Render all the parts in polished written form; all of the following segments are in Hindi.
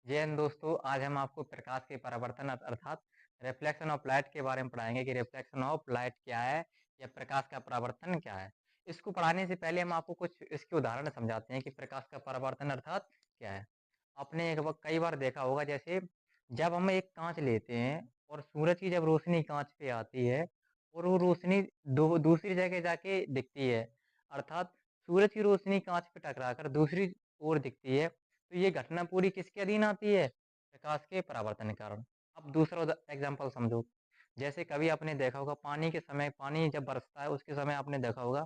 जय हिंद दोस्तों, आज हम आपको प्रकाश के परावर्तन अर्थात रिफ्लेक्शन ऑफ लाइट के बारे में पढ़ाएंगे कि रिफ्लेक्शन ऑफ लाइट क्या है या प्रकाश का परावर्तन क्या है। इसको पढ़ाने से पहले हम आपको कुछ इसके उदाहरण समझाते हैं कि प्रकाश का परावर्तन अर्थात क्या है। आपने एक वक्त कई बार देखा होगा, जैसे जब हम एक कांच लेते हैं और सूरज की जब रोशनी कांच पे आती है और वो रोशनी दूसरी जगह जाके दिखती है, अर्थात सूरज की रोशनी कांच पे टकराकर दूसरी ओर दिखती है, तो ये घटना पूरी किसके अधीन आती है? प्रकाश के परावर्तन के कारण। अब दूसरा एग्जांपल समझो। जैसे कभी आपने देखा होगा, पानी के समय पानी जब बरसता है उसके समय आपने देखा होगा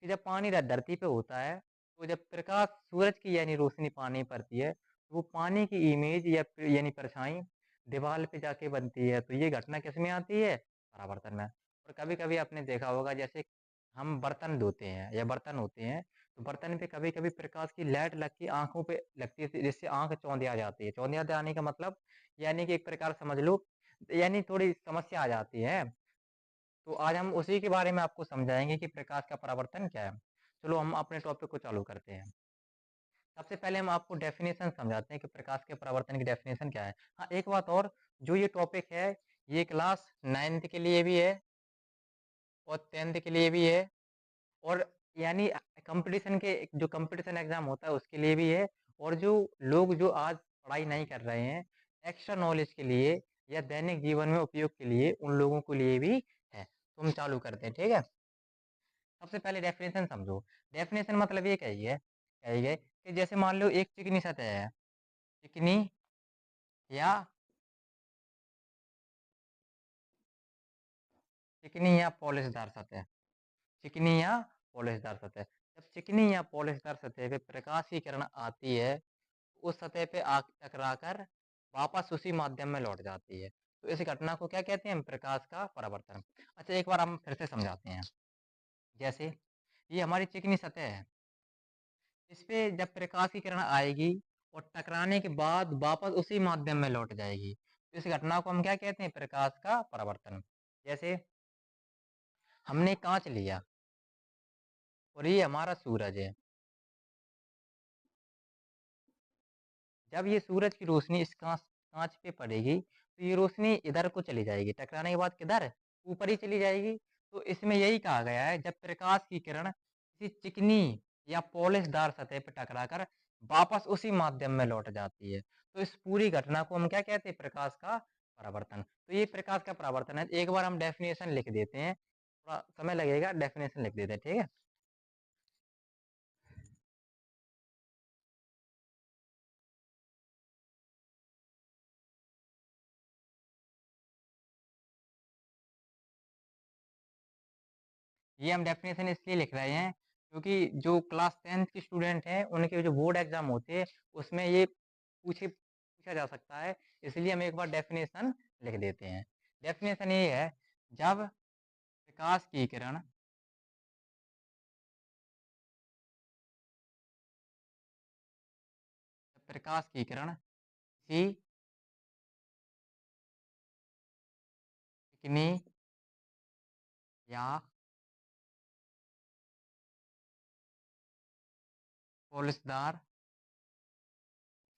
कि जब पानी धरती पे होता है, तो जब प्रकाश सूरज की यानी रोशनी पानी पड़ती है, तो वो पानी की इमेज या यानी परछाई दीवार पे जाके बनती है। तो ये घटना किसमें आती है? परावर्तन में। और कभी-कभी आपने देखा होगा, जैसे हम बर्तन धोते हैं या बर्तन होते हैं, तो बर्तन पे कभी-कभी प्रकाश की लाइट लग के आँखों पे लगती है, जिससे आँख चौंधिया जाती है। चौंधिया जाने का मतलब यानी कि एक प्रकार समझ लो, यानी थोड़ी समस्या आ जाती है। तो आज हम उसी के बारे में आपको समझाएँगे कि प्रकाश का परावर्तन क्या है। चलो हम अपने टॉपिक को चालू करते हैं। सबसे पहले हम आपको डेफिनेशन समझाते हैं कि प्रकाश के परावर्तन की डेफिनेशन क्या है। हाँ, एक बात और, जो ये टॉपिक है, ये क्लास 9th के लिए भी है और 10th के लिए भी है, और यानी कंपटीशन के जो कंपटीशन एग्जाम होता है उसके लिए भी है, और जो लोग जो आज पढ़ाई नहीं कर रहे हैं, एक्स्ट्रा नॉलेज के लिए या दैनिक जीवन में उपयोग के लिए, उन लोगों के लिए भी है। तो हम चालू करते हैं, ठीक है। सबसे पहले डेफिनेशन समझो। डेफिनेशन मतलब ये कही गई कि जैसे मान लो एक चिकनी सतह है, चिकनी या चिकनी या पॉलिशदार सतह, चिकनी या पॉलिशदार सतह। जब चिकनी या पॉलिशदार सतह पे प्रकाश की किरण आती है, उस सतह पे टकराकर वापस उसी माध्यम में लौट जाती है। तो इस घटना को क्या कहते हैं? प्रकाश का परावर्तन। अच्छा, एक बार हम फिर से समझाते हैं। जैसे ये हमारी चिकनी सतह है, इस पे जब प्रकाश की किरण आएगी और टकराने के बाद वापस उसी माध्यम में लौट जाएगी, तो इस घटना को हम क्या कहते हैं? प्रकाश का परावर्तन। जैसे हमने कांच लिया और ये हमारा सूरज है। जब ये सूरज की रोशनी इस कांच कांच पे पड़ेगी, तो ये रोशनी इधर को चली जाएगी, टकराने के बाद किधर? ऊपर ही चली जाएगी। तो इसमें यही कहा गया है, जब प्रकाश की किरण किसी चिकनी या पॉलिशदार सतह पर टकराकर वापस उसी माध्यम में लौट जाती है, तो इस पूरी घटना को हम क्या कहते हैं? प्रकाश का परावर्तन। तो ये प्रकाश का परावर्तन है। एक बार हम डेफिनेशन लिख देते हैं, थोड़ा समय लगेगा, डेफिनेशन लिख देते हैं, ठीक है। ये हम डेफिनेशन इसलिए लिख रहे हैं क्योंकि जो क्लास 10th के स्टूडेंट हैं, उनके जो बोर्ड एग्जाम होते हैं, उसमें ये पूछा जा सकता है। इसलिए हम एक बार डेफिनेशन लिख देते हैं। डेफिनेशन ये है, जब प्रकाश की किरण प्रकाश की किरण किसी चिकनी या पॉलिशदार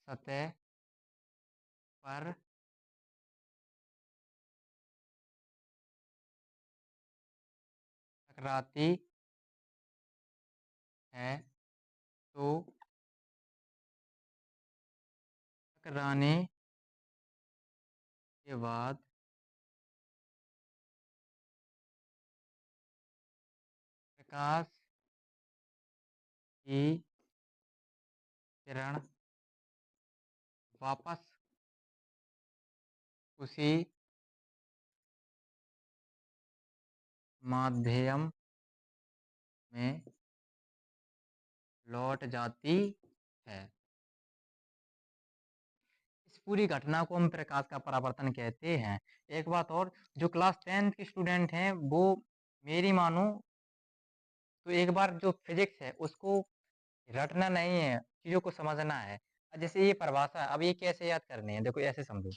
सतह पर टकराती है, तो टकराने के बाद प्रकाश की किरण वापस उसी माध्यम में लौट जाती है। इस पूरी घटना को हम प्रकाश का परावर्तन कहते हैं। एक बात और, जो क्लास 10th के स्टूडेंट हैं, वो मेरी मानो तो एक बार जो फिजिक्स है उसको रटना नहीं है, चीज़ों को समझना है। जैसे ये परिभाषा है, अब ये कैसे याद करनी है? देखो ऐसे समझो,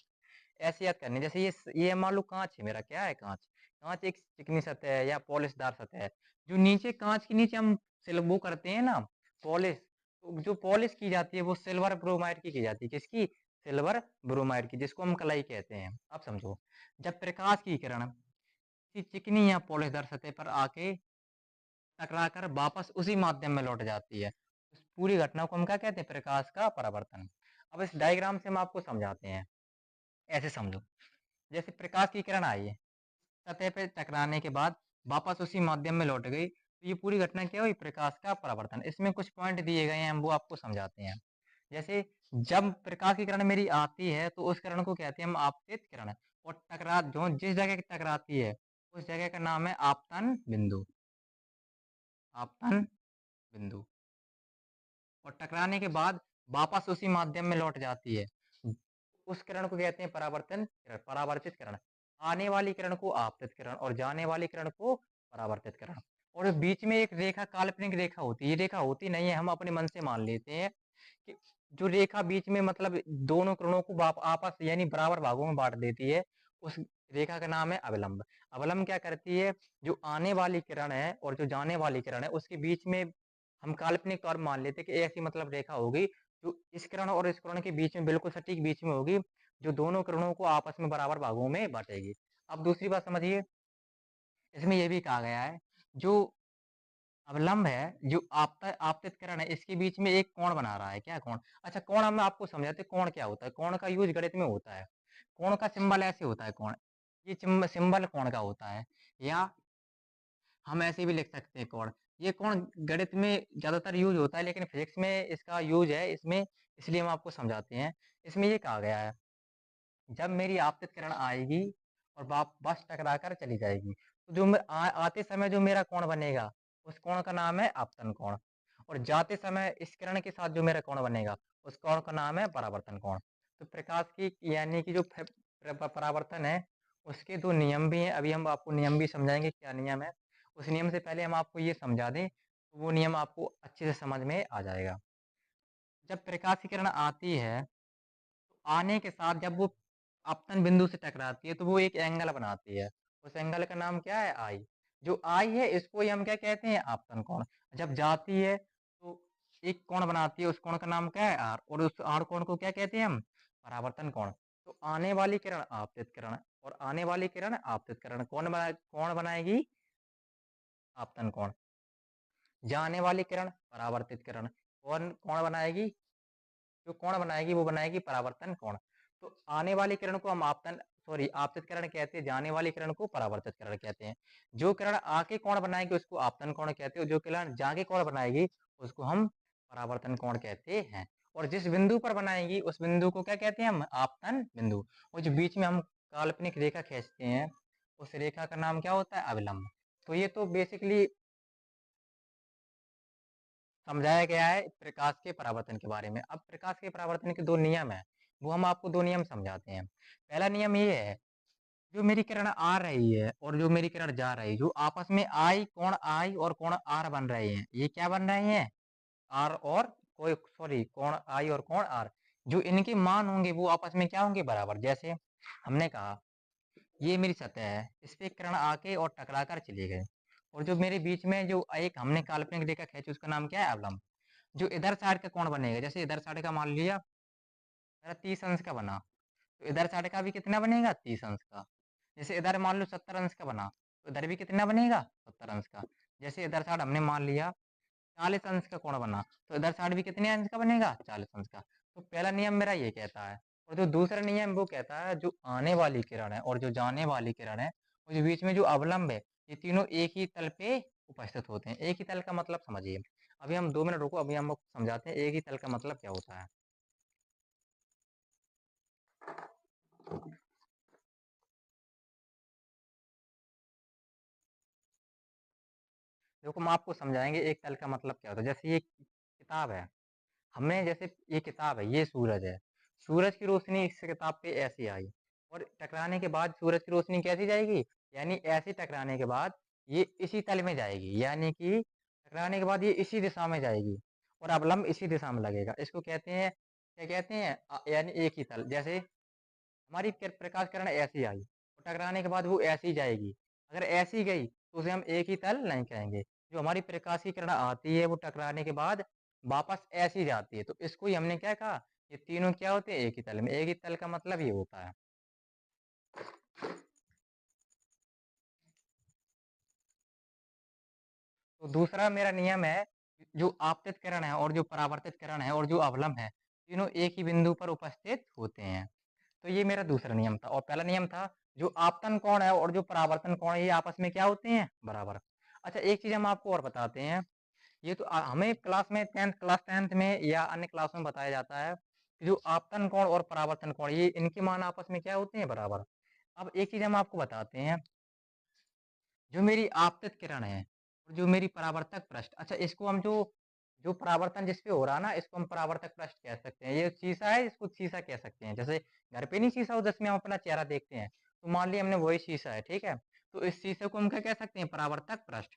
ऐसे याद करनी है। जैसे ये मान लो काँच है, मेरा क्या है? काँच। काँच एक चिकनी सतह है या पॉलिशदार सतह है। जो नीचे काँच के नीचे हम वो करते हैं ना, पॉलिश, तो जो पॉलिश की जाती है वो सिल्वर ब्रोमाइड की जाती है। किसकी? सिल्वर ब्रोमाइड की, जिसको हम कलाई कहते हैं। अब समझो, जब प्रकाश की किरण किसी चिकनी या पॉलिशदार सतह पर आके टकराकर वापस उसी माध्यम में लौट जाती है, इस पूरी घटना को हम क्या कहते हैं? प्रकाश का परावर्तन। अब इस डायग्राम से हम आपको समझाते हैं। ऐसे समझो, जैसे प्रकाश की किरण आई है, सतह पे टकराने के बाद वापस उसी माध्यम में लौट गई, तो ये पूरी घटना क्या हुई? प्रकाश का परावर्तन। इसमें कुछ पॉइंट दिए गए हैं, हम वो आपको समझाते हैं। जैसे जब प्रकाश की किरण मेरी आती है तो उस किरण को कहते हैं हम आपतित किरण, और टकरा जो जिस जगह टकराती है उस जगह का नाम है आपतन बिंदु। आपतन बिंदु। और टकराने के बाद वापस उसी माध्यम में लौट जाती है, उस किरण को कहते हैं परावर्तन किरण, परावर्तित किरण। आने वाली किरण को आपतित किरण और जाने वाली किरण को परावर्तित किरण। और बीच में एक रेखा, काल्पनिक रेखा होती है, ये रेखा होती नहीं है, हम अपने मन से मान लेते हैं कि जो रेखा बीच में मतलब दोनों किरणों को आपस यानी बराबर भागों में बांट देती है, उस रेखा का नाम है अवलंब। अवलंब क्या करती है? जो आने वाली किरण है और जो जाने वाली किरण है उसके बीच में हम काल्पनिक तौर मान लेते हैं कि ऐसी मतलब रेखा होगी जो इस किरण और इस किरण के बीच में बिल्कुल सटीक बीच में होगी, जो दोनों किरणों को आपस में बराबर भागों में बांटेगी। अब दूसरी बात समझिए, इसमें यह भी कहा गया है जो अवलंब है, जो आपतित किरण है, इसके बीच में एक कोण बना रहा है। क्या कोण? अच्छा, कोण हम आपको समझाते हैं कोण क्या होता है। कोण का यूज गणित में होता है। कोण का सिंबल ऐसे होता है कोण, ये सिंबल कोण का होता है, या हम ऐसे भी लिख सकते हैं कोण। ये कोण गणित में ज्यादातर यूज होता है, लेकिन फिजिक्स में इसका यूज है इसमें, इसलिए हम आपको समझाते हैं। इसमें ये कहा गया है, जब मेरी आपतित किरण आएगी और बस टकरा कर चली जाएगी, तो जो आते समय जो मेरा कोण बनेगा उस कोण का नाम है आपतन कोण, और जाते समय इस किरण के साथ जो मेरा कोण बनेगा उस कोण का नाम है परावर्तन कोण। तो प्रकाश की यानी कि जो परावर्तन है उसके दो नियम भी हैं। अभी हम आपको नियम भी समझाएंगे क्या नियम है। उस नियम से पहले हम आपको ये समझा दें, तो वो नियम आपको अच्छे से समझ में आ जाएगा। जब प्रकाश की किरण आती है, तो आने के साथ जब वो आपतन बिंदु से टकराती है तो वो एक एंगल बनाती है। उस एंगल का नाम क्या है? आई। जो आई है इसको ही हम क्या कहते हैं? आपतन कोण। जब जाती है तो एक कोण बनाती है, उस कोण का नाम क्या है? आर। और उस आर कोण को क्या कहते हैं हम? परावर्तन कोण। तो आने वाली किरण आपतित किरण और आने वाली किरण आपतित किरण कौन बनाएगी? आपतन कोण। जाने वाली किरण परावर्तित किरण कौन बनाएगी? जो कोण बनाएगी वो बनाएगी परावर्तन कोण। तो आने वाली किरण को हम आपतित किरण कहते हैं, जाने वाली किरण को परावर्तित किरण कहते हैं। जो किरण आके कोण बनाएगी उसको आपतन कोण कहते हैं, जो किरण जाके कोण बनाएगी उसको हम परावर्तन कोण कहते हैं। और जिस बिंदु पर बनाएगी उस बिंदु को क्या कहते हैं हम? आपतन बिंदु। और जो बीच में हम काल्पनिक रेखा खींचते हैं उस रेखा का नाम क्या होता है? अविलंब। तो ये तो बेसिकली समझाया गया है प्रकाश के परावर्तन के बारे में। अब प्रकाश के परावर्तन के दो नियम है, वो हम आपको दो नियम समझाते हैं। पहला नियम ये है, जो मेरी किरण आ रही है और जो मेरी किरण जा रही है, जो आपस में आई और कोण आर बन रहे हैं, ये क्या बन रहे हैं? आर और कोण आई और कोण आर, जो इनके मान होंगे वो आपस में क्या होंगे? बराबर। जैसे हमने कहा ये मेरी सतह है, इस पे किरण आके और टकरा कर चली गई, और जो मेरे बीच में जो एक हमने काल्पनिक रेखा खींची उसका नाम क्या है? अवलंब। जो इधर साइड का कौन बनेगा? जैसे इधर साइड का मान लिया मेरा 30 अंश का बना, तो इधर साइड का भी कितना बनेगा? 30 अंश का। जैसे इधर मान लो 70 अंश का बना, तो इधर भी कितना बनेगा? 70 अंश का। जैसे इधर साइड हमने मान लिया 40 अंश का कोण बना, तो इधर साइड भी कितने अंश का बनेगा? 40 अंश का। तो पहला नियम मेरा ये कहता है। और जो दूसरा नियम वो कहता है, जो आने वाली किरण है और जो जाने वाली किरण है और जो बीच में जो अवलंब है, ये तीनों एक ही तल पे उपस्थित होते हैं। एक ही तल का मतलब समझिए। अभी हम 2 मिनट रुको, अभी हम आपको समझाते हैं एक ही तल का मतलब क्या होता है। देखो हम आपको समझाएंगे एक तल का मतलब क्या होता है। जैसे ये किताब है, हमने जैसे ये किताब है, ये सूरज है, सूरज की रोशनी इस किताब पे ऐसी आई और टकराने के बाद सूरज की रोशनी कैसी जाएगी? यानी ऐसे टकराने के बाद ये इसी तल में जाएगी, यानी कि टकराने के बाद ये इसी दिशा में जाएगी और अवलंब इसी दिशा में लगेगा। इसको कहते हैं क्या कहते हैं? यानी एक ही तल। जैसे हमारी प्रकाश किरण ऐसी आई और टकराने के बाद वो ऐसी जाएगी, अगर ऐसी गई तो उसे हम एक ही तल नहीं कहेंगे। जो हमारी प्रकाश की किरण आती है वो टकराने के बाद वापस ऐसी जाती है, तो इसको ही हमने क्या कहा? ये तीनों क्या होते हैं? एक ही तल में। एक ही तल का मतलब ये होता है। तो दूसरा मेरा नियम है, जो आपतित किरण है और जो परावर्तित किरण है और जो अवलंब है, तीनों एक ही बिंदु पर उपस्थित होते हैं। तो ये मेरा दूसरा नियम था। और पहला नियम था, जो आपतन कोण है और जो परावर्तन कोण है, ये आपस में क्या होते हैं? बराबर। अच्छा, एक चीज हम आपको और बताते हैं। ये तो हमें क्लास 10th में या अन्य क्लासों में बताया जाता है कि जो आपतन कोण और परावर्तन कोण, ये इनके मान आपस में क्या होते हैं? बराबर। अब एक चीज हम आपको बताते हैं, जो मेरी आपतित किरण है और जो मेरी परावर्तक पृष्ठ, अच्छा इसको हम जो जो परावर्तन जिस पे हो रहा है ना, इसको हम परावर्तक पृष्ठ कह सकते हैं। ये शीशा है, इसको शीशा कह सकते हैं। जैसे घर पे नहीं शीशा हो जिसमें हम अपना चेहरा देखते हैं, तो मान लिया हमने वही शीशा है, ठीक है। तो इस शीशे को हम क्या कह सकते हैं? परावर्तक पृष्ठ।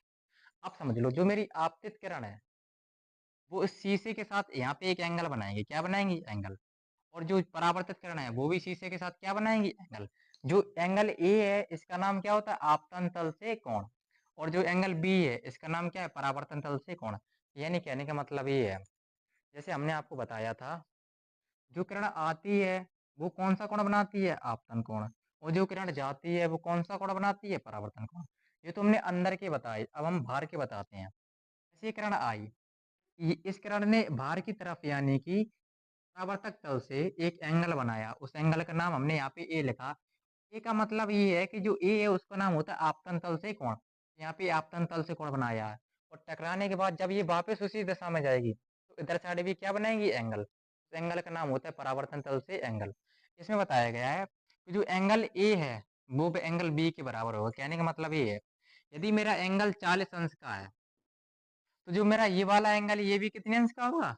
अब समझ लो, जो मेरी आपतित किरण है वो इस शीशे के साथ यहाँ पे एक एंगल बनाएंगे। क्या बनाएंगे? एंगल। और जो परावर्तित किरण है वो भी शीशे के साथ क्या बनाएंगी? एंगल। जो एंगल ए है इसका नाम क्या होता है? आपतन तल से कोण। और जो एंगल बी है इसका नाम क्या है? परावर्तन तल से कोण। यानी कहने का मतलब ये है, जैसे हमने आपको बताया था, जो किरण आती है वो कौन सा कोण बनाती है? आपतन कोण। और जो किरण जाती है वो कौन सा कोण बनाती है? परावर्तन कोण। ये तो हमने अंदर के बताए, अब हम बाहर के बताते हैं। ऐसी किरण आई, इस किरण ने बाहर की तरफ यानी कि परावर्तक तल से एक एंगल बनाया। उस एंगल का नाम हमने यहाँ पे ए लिखा। ए का मतलब ये है कि जो ए है उसका नाम होता है आपतन तल से कोण। यहाँ पे आपतन तल से कोण बनाया है। और टकराने के बाद जब ये वापस उसी दिशा में जाएगी तो इधर साइड भी क्या बनाएगी? एंगल। उस एंगल का नाम होता है परावर्तन तल से एंगल। इसमें बताया गया है कि जो एंगल ए है वो एंगल बी के बराबर होगा। कहने का मतलब ये है, यदि मेरा एंगल 40 अंश का है, तो जो मेरा ये वाला एंगल, ये भी कितने अंश का होगा?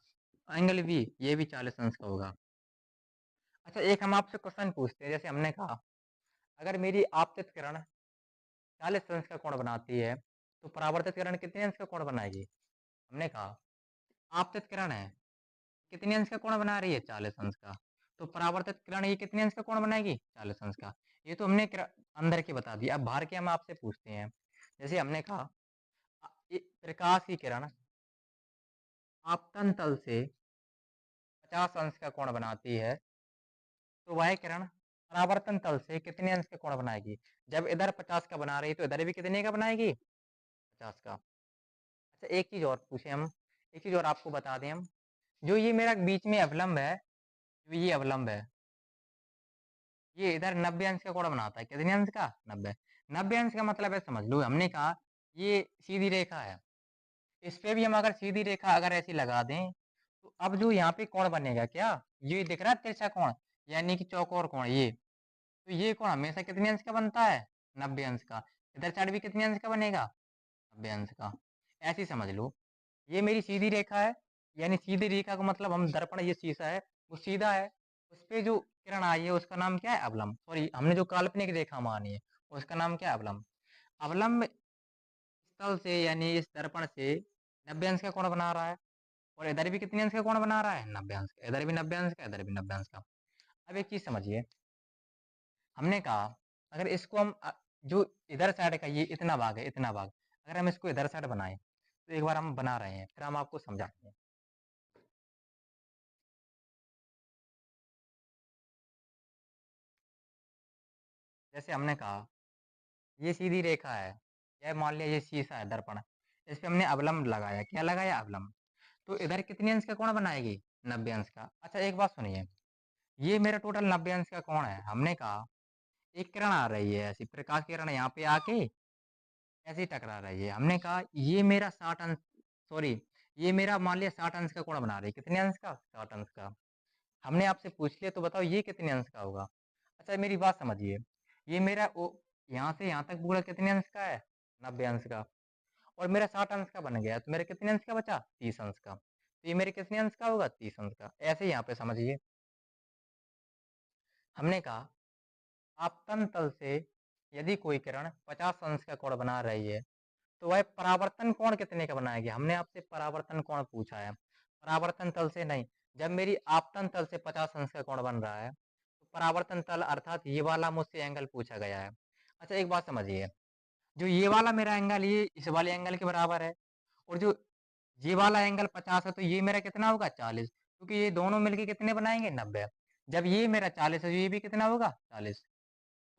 एंगल बी, ये भी 40 अंश का होगा। अच्छा, एक हम आपसे क्वेश्चन पूछते हैं। जैसे हमने कहा, अगर मेरी आपतित किरण 40 अंश का कोण बनाती है, तो परावर्तित किरण कितने अंश का कोण बनाएगी? हमने कहा आपतित किरण है, कितने अंश का कोण बना रही है? 40 अंश का। तो परावर्तित किरण ये कितने अंश का कोण बनाएगी? 40 अंश का। ये तो हमने अंदर की बता दी। अब बाहर के हम आपसे पूछते हैं। जैसे हमने कहा, प्रकाश की किरण आपतन तल से 50 अंश का कोण बनाती है, तो वह किरण परावर्तन तल से कितने अंश का कोण बनाएगी? जब इधर 50 का बना रही है तो इधर भी कितने का बनाएगी? 50 का। अच्छा, एक चीज और पूछे हम, एक चीज और आपको बता दें हम, जो ये मेरा बीच में अवलंब है, जो ये अवलंब है, ये इधर 90 अंश का कोण बनाता है। कितने अंश का? 90। 90 अंश का मतलब है, समझ लो, हमने कहा ये सीधी रेखा है, इस पे भी हम अगर सीधी रेखा अगर ऐसी लगा दें, तो अब जो यहाँ पे कोण बनेगा, क्या ये दिख रहा है? तिरछा कोण, यानी कि चौकोर कोण। ये तो ये कोण हमेशा कितने अंश का बनता है? 90 अंश का। इधर साइड भी कितने अंश का बनेगा? 90 अंश का। ऐसे ही समझ लो, ये मेरी सीधी रेखा है, यानी सीधी रेखा का मतलब हम दर्पण, ये शीशा है वो सीधा है, उस पे जो किरण आई है उसका नाम क्या है? अवलंब। सॉरी, हमने जो काल्पनिक रेखा मानी है उसका नाम क्या है? अवलंब। अवलंब स्थल से यानी इस दर्पण से 90 अंश का कोण बना रहा है, और इधर भी कितने अंश का कोण बना रहा है? 90 अंश का। इधर भी 90 अंश का, इधर भी 90 अंश का। अब एक चीज समझिए, हमने कहा अगर इसको हम जो इधर साइड का ये इतना भाग है, इतना भाग, अगर हम इसको इधर साइड बनाए, तो एक बार हम बना रहे हैं, फिर हम आपको समझाते हैं। जैसे हमने कहा, ये सीधी रेखा है, यह मान लिया ये शीशा है, दर्पण, इस पे हमने अवलंब लगाया। क्या लगाया? अवलंब। तो इधर कितने अंश का कोण बनाएगी? 90 अंश का। अच्छा, एक बात सुनिए, ये मेरा टोटल 90 अंश का कोण है। हमने कहा एक किरण आ रही है, ऐसी प्रकाश किरण यहाँ पे आके ऐसे ही टकरा रही है। हमने कहा ये मेरा 60 अंश, सॉरी, ये मेरा मान लिया 60 अंश का कोण बना रही है। कितने अंश का? 60 अंश का। हमने आपसे पूछ लिया, तो बताओ ये कितने अंश का होगा? अच्छा, मेरी बात समझिए, ये मेरा यहाँ से यहाँ तक पूरा कितने अंश का है? 90 अंश का। और मेरा 60 अंश का बन गया, तो मेरे कितने अंश का बचा? 30 अंश का। तो ये मेरे कितने अंश का होगा? 30 अंश का। ऐसे ही यहाँ पे समझिए, हमने कहा आपतन तल से यदि कोई किरण 50 अंश का कोण बना रही है, तो वह परावर्तन कोण कितने का बनाएगी? हमने आपसे परावर्तन कोण पूछा है, परावर्तन तल से नहीं। जब मेरी आपतन तल से 50 अंश का कोण बन रहा है, तो परावर्तन तल अर्थात ये वाला मुझसे एंगल पूछा गया है। अच्छा, एक बात समझिए, जो ये वाला मेरा एंगल, ये इस वाले एंगल के बराबर है, और जो ये वाला एंगल 50 है, तो ये मेरा कितना होगा? 40। क्योंकि ये दोनों मिलके कितने बनाएंगे 90। जब ये मेरा 40 है, ये भी कितना होगा 40।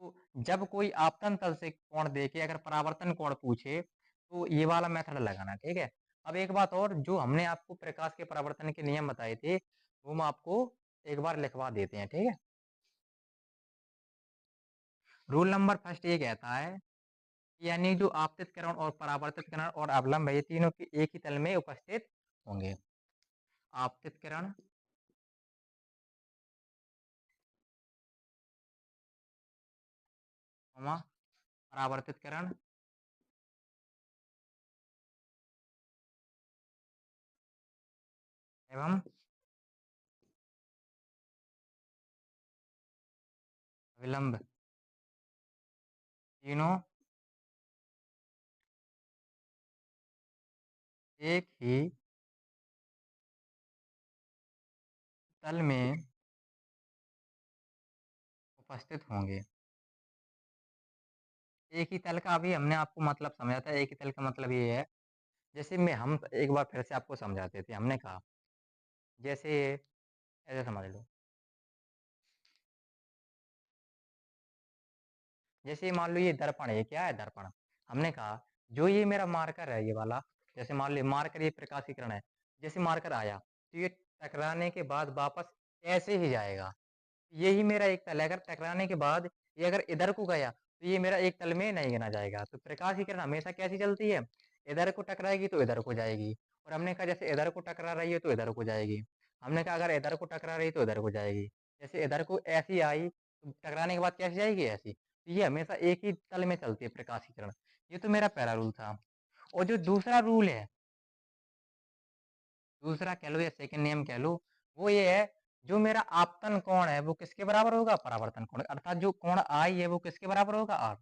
तो जब कोई आपतन तल से कोण देके अगर परावर्तन कोण पूछे तो ये वाला मेथड लगाना, ठीक है। अब एक बात और, जो हमने आपको प्रकाश के परावर्तन के नियम बताए थे वो हम आपको एक बार लिखवा देते हैं, ठीक है। रूल नंबर फर्स्ट ये कहता है, यानी जो आपतित किरण और परावर्तित किरण और अवलंब है, ये तीनों की एक ही तल में उपस्थित होंगे। आपतित किरण, परावर्तित किरण एवं विलंब, तीनों एक ही तल में उपस्थित होंगे। एक ही तल का अभी हमने आपको मतलब समझा था। एक ही तल का मतलब ये है, जैसे मैं हम एक बार फिर से आपको समझाते थे। हमने कहा जैसे ऐसे समझ लो, जैसे मान लो ये दर्पण है। ये क्या है? दर्पण। हमने कहा जो ये मेरा मार्कर है ये वाला, जैसे मान लो मार्कर ये प्रकाशीकरण है, जैसे मार्कर आया तो ये टकराने के बाद वापस ऐसे ही जाएगा। यही मेरा एक तल है। अगर टकराने के बाद ये अगर इधर को गया तो ये मेरा एक तल में नहीं गिना जाएगा। तो प्रकाश की किरण हमेशा कैसी चलती है? इधर को टकराएगी तो इधर को जाएगी। और हमने कहा जैसे इधर को टकरा रही है तो इधर को जाएगी। हमने कहा अगर इधर को टकरा रही तो इधर को जाएगी। जैसे इधर को ऐसी आई तो टकराने के बाद कैसी जाएगी? ऐसी। तो ये हमेशा एक ही तल में चलती है प्रकाश की किरण। ये तो मेरा पहला रूल था। और जो दूसरा रूल है, दूसरा कह लो या सेकंड नियम कह लो, वो ये है, जो मेरा आपतन कोण है वो किसके बराबर होगा? परावर्तन कोण। अर्थात जो कोण आई है वो किसके बराबर होगा? आर।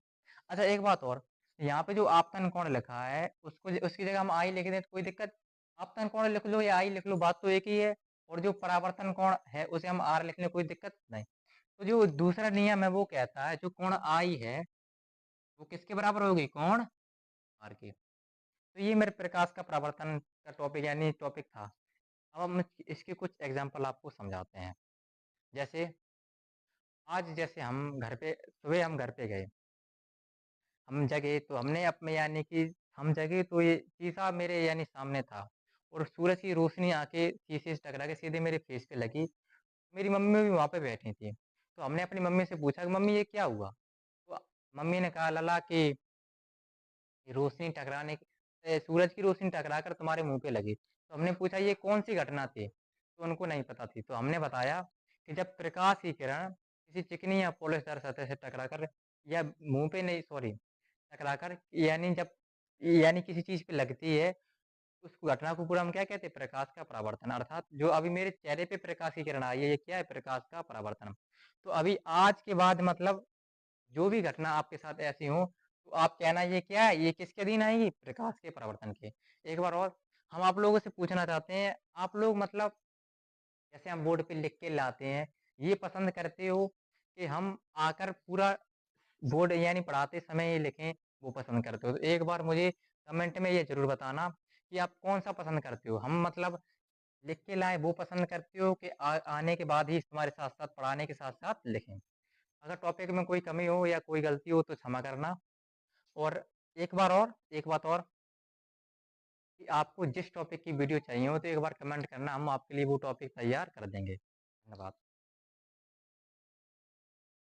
अच्छा एक बात और, यहाँ पे जो आपतन कोण लिखा है उसको उसकी जगह हम आई लिख दें तो कोई दिक्कत? आपतन कोण लिख लो या आई लिख लो, बात तो एक ही है। और जो परावर्तन कोण है उसे हम आर लिख लें, कोई दिक्कत नहीं। तो जो दूसरा नियम है वो कहता है जो कोण आई है वो किसके बराबर होगी? कोण आर के। तो ये मेरे प्रकाश का परावर्तन का टॉपिक यानी टॉपिक था। अब हम इसके कुछ एग्जाम्पल आपको समझाते हैं। जैसे आज जैसे हम घर पे सुबह हम घर पे गए, हम जगे तो हमने अपने यानी कि हम जगे तो ये शीशा मेरे यानी सामने था और सूरज की रोशनी आके शीशे से टकरा के सीधे मेरे फेस पे लगी। मेरी मम्मी भी वहाँ पे बैठी थी। तो हमने अपनी मम्मी से पूछा कि मम्मी ये क्या हुआ? तो मम्मी ने कहा लला कि रोशनी टकराने सूरज की रोशनी टकरा कर तुम्हारे मुंह पे लगी। तो हमने पूछा ये कौन सी घटना थी? तो उनको नहीं पता थी। तो हमने बताया कि जब प्रकाश की किरण किसी चिकनी या पॉलिशदार सतह से टकराकर या मुंह पे नहीं सॉरी टकराकर यानी जब यानी किसी चीज पे लगती है, उस घटना को पूरा हम क्या कहते हैं? प्रकाश का परावर्तन। अर्थात जो अभी मेरे चेहरे पे प्रकाश की किरण आई है ये क्या है? प्रकाश का परावर्तन। तो अभी आज के बाद मतलब जो भी घटना आपके साथ ऐसी हो तो आप कहना ये क्या है? ये किसके अधीन आएगी? प्रकाश के परावर्तन के। एक बार और हम आप लोगों से पूछना चाहते हैं, आप लोग मतलब जैसे हम बोर्ड पे लिख के लाते हैं, ये पसंद करते हो कि हम आकर पूरा बोर्ड यानी पढ़ाते समय ये लिखें, वो पसंद करते हो? तो एक बार मुझे कमेंट में ये ज़रूर बताना कि आप कौन-सा पसंद करते हो? हम मतलब लिख के लाएँ वो पसंद करते हो कि आने के बाद ही हमारे साथ-साथ पढ़ाने के साथ-साथ लिखें? अगर टॉपिक में कोई कमी हो या कोई गलती हो तो क्षमा करना। और एक बात और कि आपको जिस टॉपिक की वीडियो चाहिए हो तो एक बार कमेंट करना, हम आपके लिए वो टॉपिक तैयार कर देंगे। धन्यवाद।